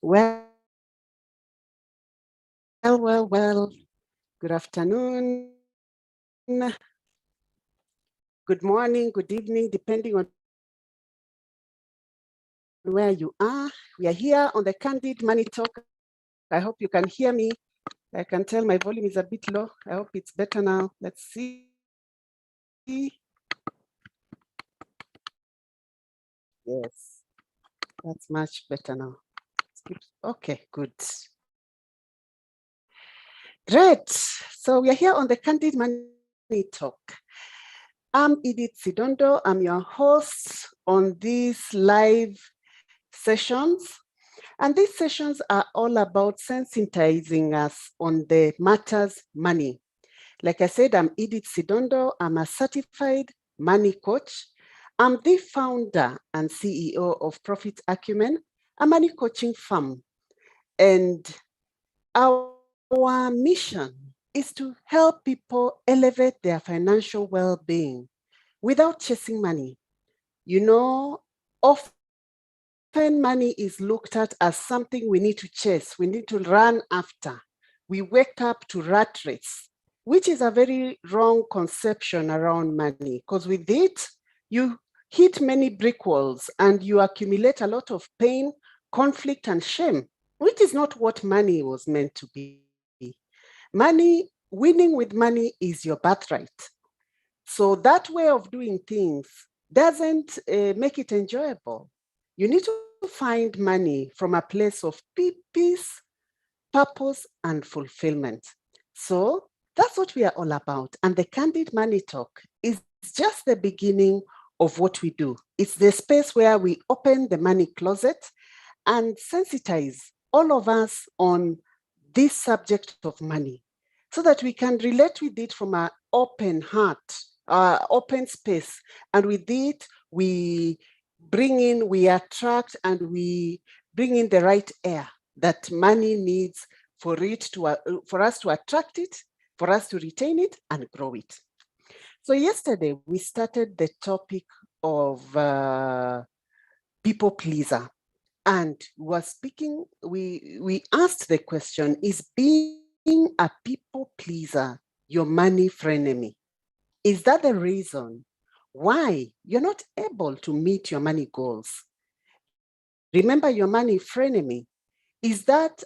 Well. Good afternoon, good morning, good evening, depending on where you are. We are here on the Candid Money Talk. I hope you can hear me. I can tell my volume is a bit low. I hope it's better now. Let's see. Yes, that's much better now. Okay, good. Great. So we are here on the Candid Money Talk. I'm Edith Sidondo. I'm your host on these live sessions. And these sessions are all about sensitizing us on the matters money. Like I said, I'm Edith Sidondo. I'm a certified money coach. I'm the founder and CEO of Profit Acumen, a money coaching firm. And our mission is to help people elevate their financial well-being without chasing money. You know, often money is looked at as something we need to chase, we need to run after. We wake up to rat race, which is a very wrong conception around money, because with it, you hit many brick walls and you accumulate a lot of pain, conflict, and shame, which is not what money was meant to be. Money, winning with money is your birthright. So that way of doing things doesn't make it enjoyable. You need to find money from a place of peace, purpose, and fulfillment. So that's what we are all about. And the Candid Money Talk is just the beginning of what we do. It's the space where we open the money closet and sensitize all of us on this subject of money so that we can relate with it from an open heart, open space. And with it, we attract, and we bring in the right air that money needs for us to attract it, for us to retain it and grow it. So yesterday we started the topic of people pleaser, and we asked the question: is being a people pleaser your money frenemy? Is that the reason why you're not able to meet your money goals? Remember, your money frenemy is that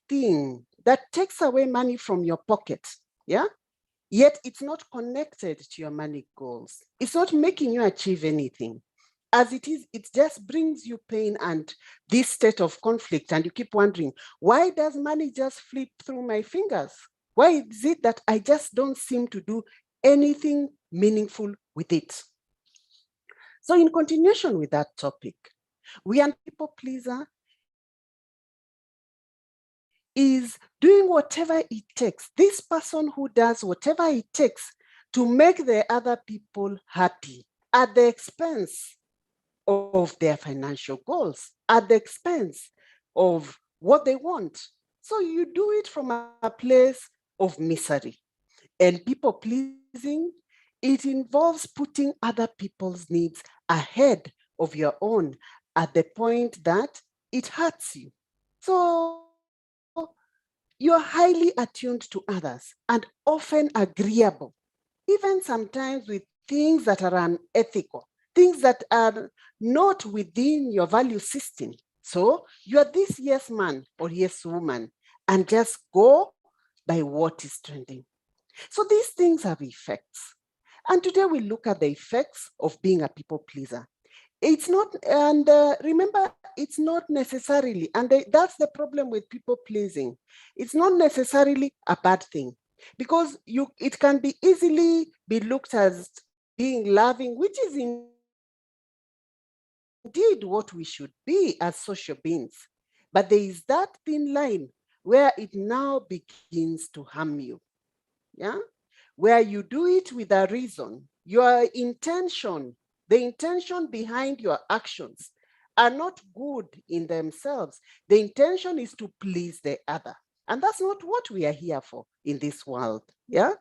thing that takes away money from your pocket, yeah? Yet it's not connected to your money goals. It's not making you achieve anything. As it is, it just brings you pain and this state of conflict, and you keep wondering, why does money just flip through my fingers? Why is it that I just don't seem to do anything meaningful with it? So in continuation with that topic, we are people pleaser is doing whatever it takes. This person who does whatever it takes to make the other people happy at the expense of their financial goals, at the expense of what they want. So you do it from a place of misery. And people pleasing, it involves putting other people's needs ahead of your own at the point that it hurts you. So you're highly attuned to others and often agreeable, even sometimes with things that are unethical, things that are not within your value system. So you're this yes man or yes woman and just go by what is trending. So these things have effects. And today we look at the effects of being a people pleaser. It's not, and remember, it's not necessarily, and that's the problem with people pleasing. It's not necessarily a bad thing, because it can be easily be looked as being loving, which is indeed what we should be as social beings. But there is that thin line where it now begins to harm you, yeah? Where you do it with a reason, your intention, the intention behind your actions are not good in themselves. The intention is to please the other. And that's not what we are here for in this world, yeah?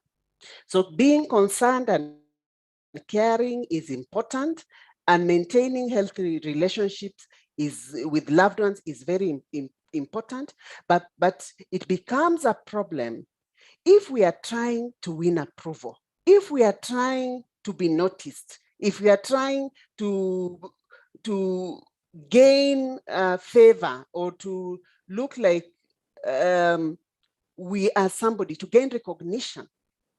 So being concerned and caring is important, and maintaining healthy relationships with loved ones is very important, but it becomes a problem if we are trying to win approval, if we are trying to be noticed, if we are trying to gain favor or to look like we are somebody, to gain recognition,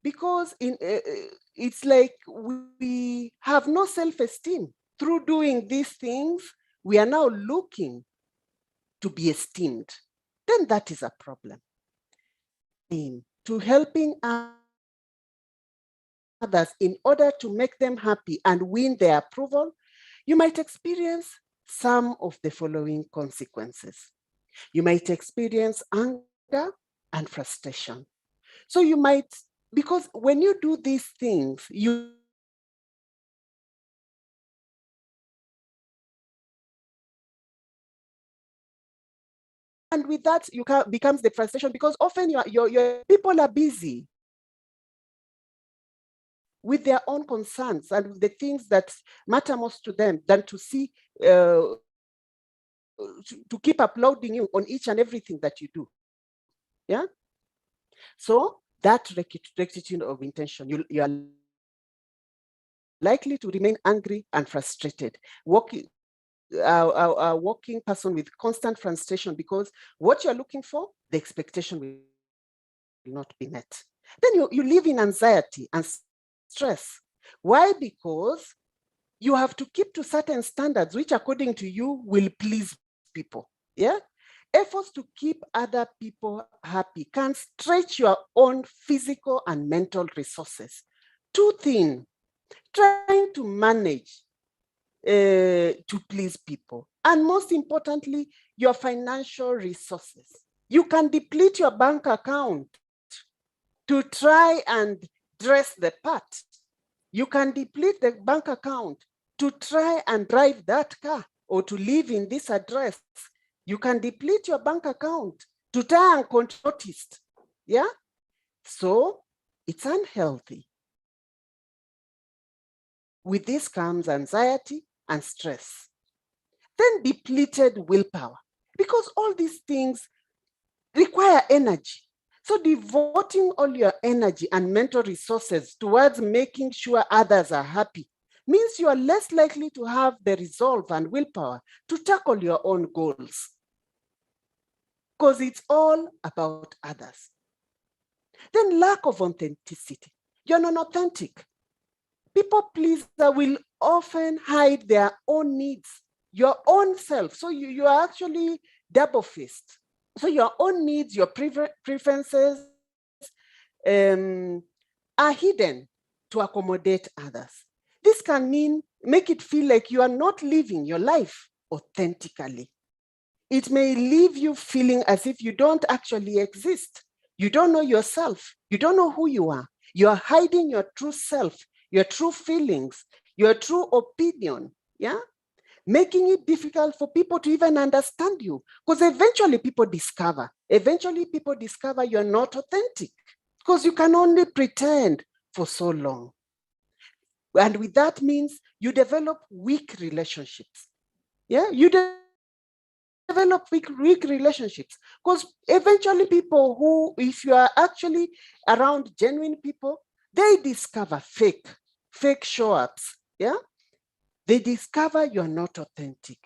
because it's like we have no self-esteem. Through doing these things, we are now looking to be esteemed. Then that is a problem. To helping others in order to make them happy and win their approval, you might experience some of the following consequences. You might experience anger and frustration. So you might, because when you do these things, you and with that you becomes the frustration, because often your people are busy with their own concerns and the things that matter most to them than to see to keep applauding you on each and everything that you do. Yeah. So that rectitude of intention, you are likely to remain angry and frustrated, walking person with constant frustration, because what you're looking for, the expectation will not be met. Then you live in anxiety and stress. Why? Because you have to keep to certain standards which according to you will please people. Yeah. Efforts to keep other people happy can stretch your own physical and mental resources too thin, trying to manage to please people. And most importantly, your financial resources. You can deplete your bank account to try and dress the part. You can deplete the bank account to try and drive that car or to live in this address. You can deplete your bank account to try and control noticed. Yeah. So it's unhealthy. With this comes anxiety and stress. Then depleted willpower, because all these things require energy. So devoting all your energy and mental resources towards making sure others are happy means you are less likely to have the resolve and willpower to tackle your own goals, because it's all about others. Then lack of authenticity. You're non-authentic. People pleaser will often hide their own needs, your own self. So you are actually double-faced. So your own needs, your preferences are hidden to accommodate others. This can make it feel like you are not living your life authentically. It may leave you feeling as if you don't actually exist. You don't know yourself. You don't know who you are. You are hiding your true self, your true feelings, your true opinion. Yeah. Making it difficult for people to even understand you, because eventually people discover you're not authentic, because you can only pretend for so long. And with that means you develop weak relationships. Yeah, you develop weak relationships, because eventually people who, if you are actually around genuine people, they discover fake show-ups. Yeah, they discover you're not authentic.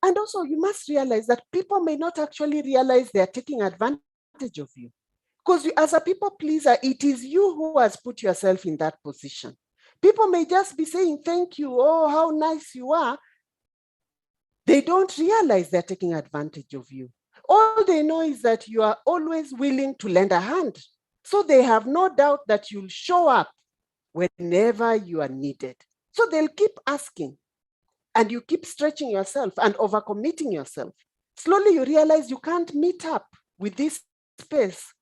And also, you must realize that people may not actually realize they're taking advantage of you. Because as a people pleaser, it is you who has put yourself in that position. People may just be saying, thank you, oh, how nice you are. They don't realize they're taking advantage of you. All they know is that you are always willing to lend a hand. So they have no doubt that you'll show up whenever you are needed. So they'll keep asking, and you keep stretching yourself and overcommitting yourself. Slowly you realize you can't meet up with this space,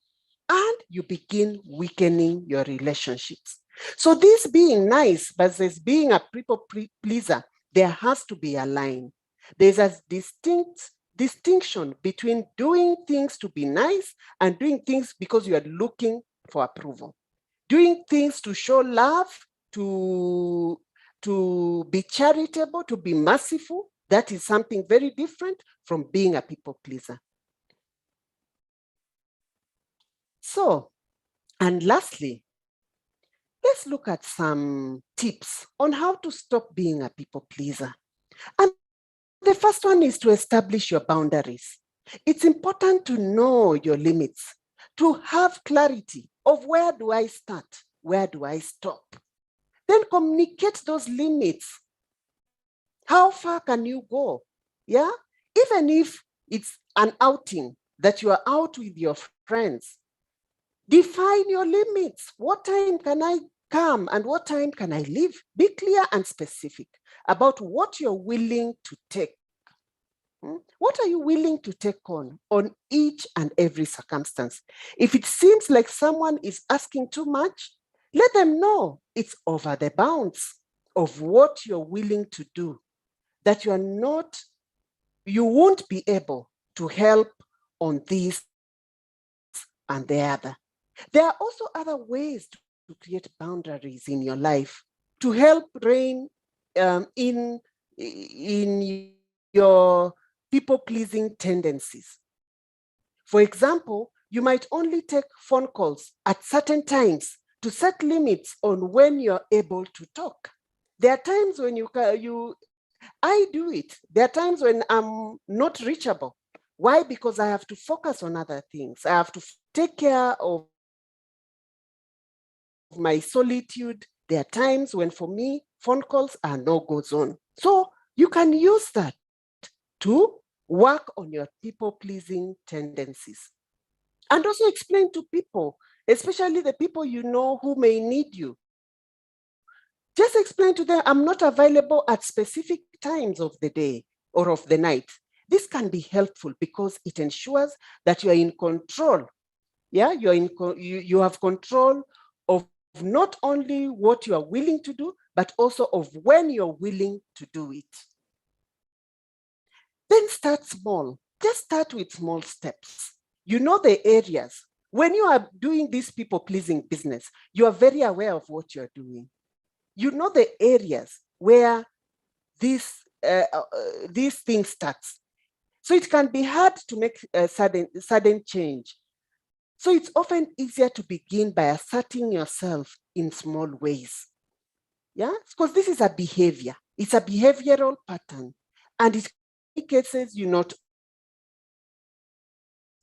and you begin weakening your relationships. So this being nice versus being a people pleaser, there has to be a line. There's a distinction between doing things to be nice and doing things because you are looking for approval. Doing things to show love, to to be charitable, to be merciful. That is something very different from being a people pleaser. So, and lastly, let's look at some tips on how to stop being a people pleaser. And the first one is to establish your boundaries. It's important to know your limits, to have clarity of where do I start, where do I stop. Then communicate those limits. How far can you go? Yeah, even if it's an outing that you are out with your friends, define your limits. What time can I come and what time can I leave? Be clear and specific about what you're willing to take. What are you willing to take on each and every circumstance? If it seems like someone is asking too much, let them know it's over the bounds of what you're willing to do, that you won't be able to help on this and the other. There are also other ways to create boundaries in your life to help rein in your people-pleasing tendencies. For example, you might only take phone calls at certain times to set limits on when you're able to talk. There are times when I do it. There are times when I'm not reachable. Why? Because I have to focus on other things. I have to take care of my solitude. There are times when for me, phone calls are no-go zone. So you can use that to work on your people-pleasing tendencies. And also explain to people, especially the people you know who may need you. Just explain to them, I'm not available at specific times of the day or of the night. This can be helpful because it ensures that you are in control. Yeah, you have control of not only what you are willing to do, but also of when you're willing to do it. Then start small. Just start with small steps. You know the areas. When you are doing this people-pleasing business, you are very aware of what you're doing. You know the areas where this thing starts. So it can be hard to make a sudden change. So it's often easier to begin by asserting yourself in small ways. Yeah, because this is a behavior. It's a behavioral pattern. And in many cases, you not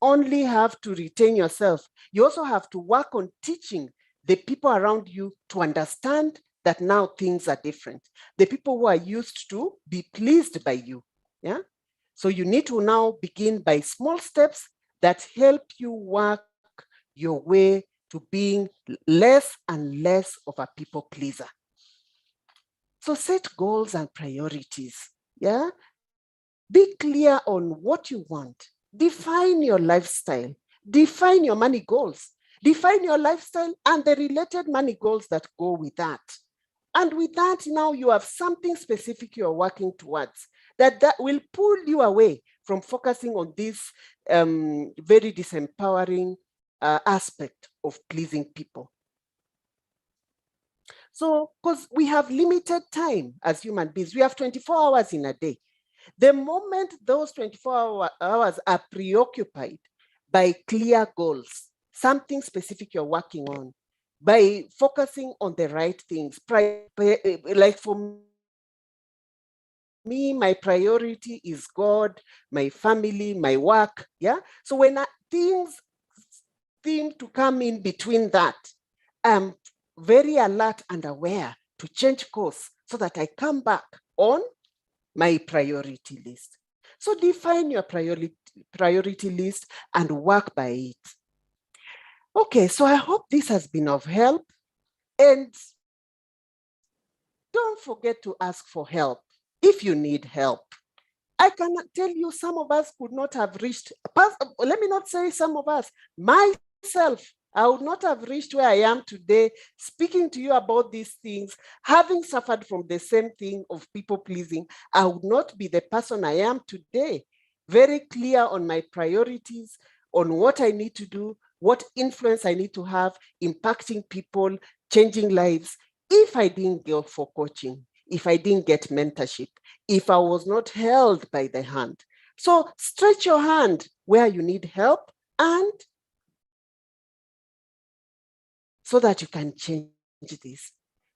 only have to retain yourself, you also have to work on teaching the people around you to understand that now things are different. The people who are used to be pleased by you. Yeah. So you need to now begin by small steps that help you work your way to being less and less of a people pleaser. So set goals and priorities. Yeah. Be clear on what you want. Define your lifestyle. Define your money goals. Define your lifestyle and the related money goals that go with that. And with that, now you have something specific you're working towards that will pull you away from focusing on this very disempowering aspect of pleasing people. So, because we have limited time as human beings, we have 24 hours in a day. The moment those 24 hours are preoccupied by clear goals, something specific you're working on, by focusing on the right things, like for me, my priority is God, my family, my work. Yeah. So when things seem to come in between that, I'm very alert and aware to change course so that I come back on my priority list. So define your priority list and work by it. Okay, so I hope this has been of help. And don't forget to ask for help if you need help. I cannot tell you some of us could not have reached, let me not say some of us, myself, I would not have reached where I am today, speaking to you about these things, having suffered from the same thing of people pleasing. I would not be the person I am today, very clear on my priorities, on what I need to do, what influence I need to have, impacting people, changing lives, if I didn't go for coaching, if I didn't get mentorship, if I was not held by the hand. So stretch your hand where you need help, and so that you can change this.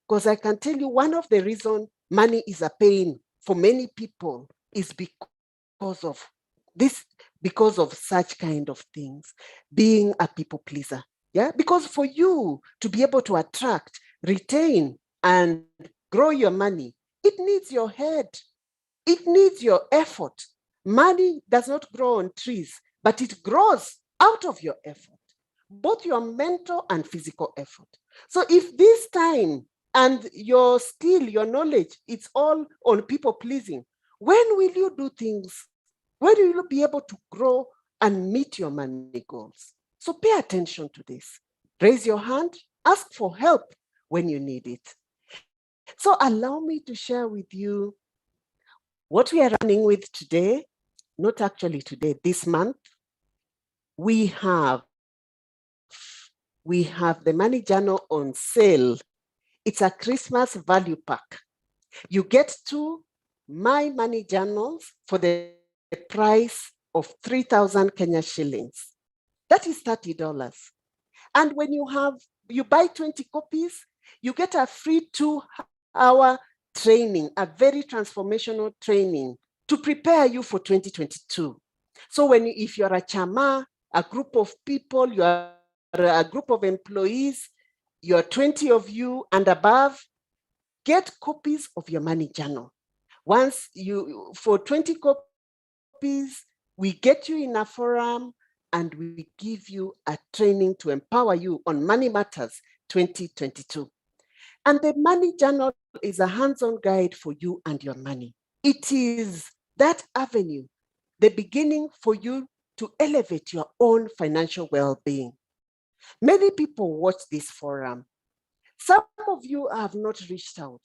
Because I can tell you, one of the reasons money is a pain for many people is because of this, because of such kind of things, being a people pleaser. Yeah, because for you to be able to attract, retain, and grow your money, it needs your head. It needs your effort. Money does not grow on trees, but it grows out of your effort, both your mental and physical effort. So if this time and your skill, your knowledge, it's all on people pleasing, when will you do things? When will you be able to grow and meet your money goals? So pay attention to this. Raise your hand, ask for help when you need it. So allow me to share with you what we are running with today. Not actually today, this month. We have the Money Journal on sale. It's a Christmas value pack. You get 2 My Money Journals for the price of 3,000 Kenya shillings. That is $30. And when you buy 20 copies, you get a free 2-hour training, a very transformational training to prepare you for 2022. So if you're a chama, a group of people, you're a group of employees, you're 20 of you and above, get copies of your money journal. For 20 copies, we get you in a forum and we give you a training to empower you on Money Matters 2022. And the money journal is a hands-on guide for you and your money. It is that avenue, the beginning for you to elevate your own financial well-being. Many people watch this forum. Some of you have not reached out.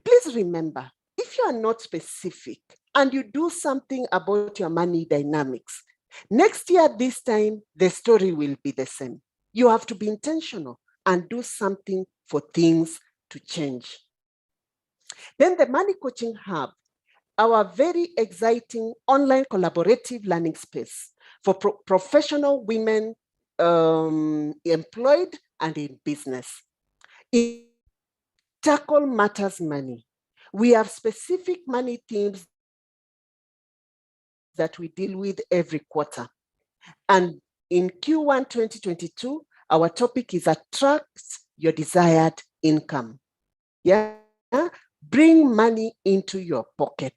Please remember, if you are not specific and you do something about your money dynamics, next year this time, the story will be the same. You have to be intentional and do something for things to change. Then the Money Coaching Hub, our very exciting online collaborative learning space for professional women employed and in business. In Tackle Matters Money, we have specific money themes that we deal with every quarter. And in Q1 2022, our topic is Attract Your Desired Income. Yeah, bring money into your pocket.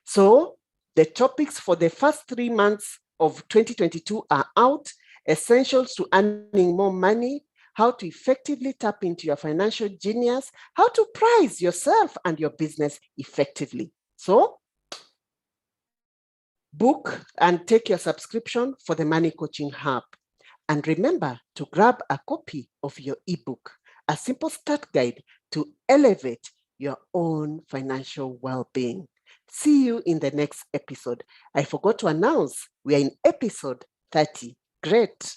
So the topics for the first 3 months of 2022 are out: essentials to earning more money, how to effectively tap into your financial genius, how to price yourself and your business effectively. So book and take your subscription for the Money Coaching Hub. And remember to grab a copy of your ebook, a simple start guide to elevate your own financial well-being. See you in the next episode. I forgot to announce we are in episode 30. Great.